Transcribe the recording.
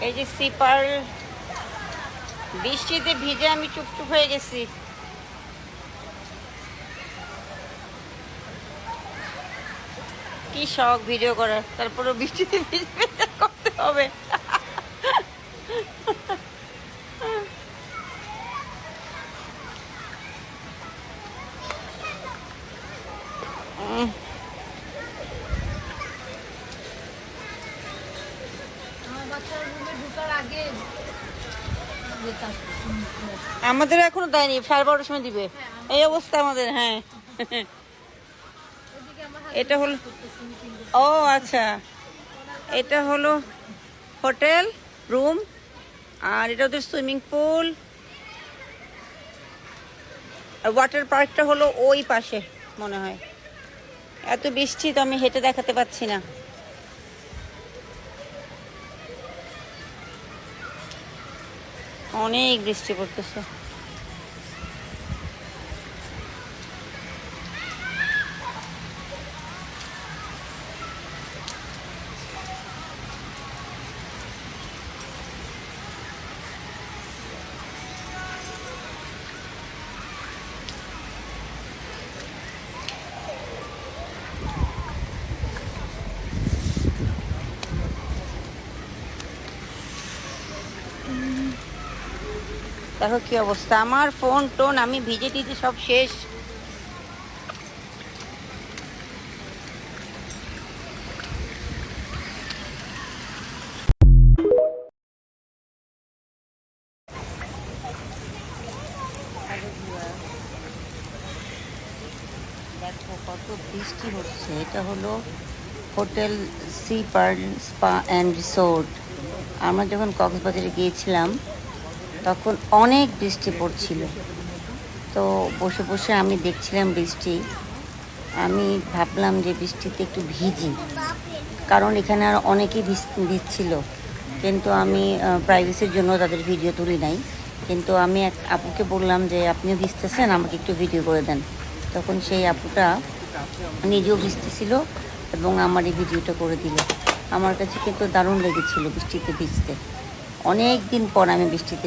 এই যে সিপার বৃষ্টিতে ভিজে আমি চুপচুপ হয়ে গেছি। কি শখ ভিডিও করার, তারপরে বৃষ্টিতে ভিজে করতে হবে। আমাদের এখনো দেয়নি, 12:30টার সময় দিবে। এই অবস্থা আমাদের। হ্যাঁ, এটা হলো, ও আচ্ছা, এটা হলো হোটেল রুম, আর এটা ওদের সুইমিং পুল। আর ওয়াটার পার্কটা হলো ওই পাশে মনে হয়। এত বৃষ্টি তো আমি হেঁটে দেখাতে পাচ্ছি না। অনেক বৃষ্টি পড়তেছে। দেখো কি অবস্থা, আমার ফোন টোন আমি ভিজে টিজে সব শেষ। দেখো কত বৃষ্টি হচ্ছে। এটা হলো hotel sea pearl spa and resort. আমরা যখন কক্সবাজারে গিয়েছিলাম তখন অনেক বৃষ্টি পড়ছিল। তো বসে বসে আমি দেখছিলাম বৃষ্টি। আমি ভাবলাম যে বৃষ্টিতে একটু ভিজি, কারণ এখানে আর অনেকেই ভিজছিল। কিন্তু আমি প্রাইভেসির জন্য তাদের ভিডিও তুলি নাই। কিন্তু আমি এক আপুকে বললাম যে আপনিও ভিজতেছেন, আমাকে একটু ভিডিও করে দেন। তখন সেই আপুটা নিজেও ভিজতেছিল এবং আমার এই ভিডিওটা করে দিল। আমার কাছে কিন্তু দারুণ লেগেছিল বৃষ্টিতে ভিজতে। অনেক দিন পর আমি বৃষ্টিতে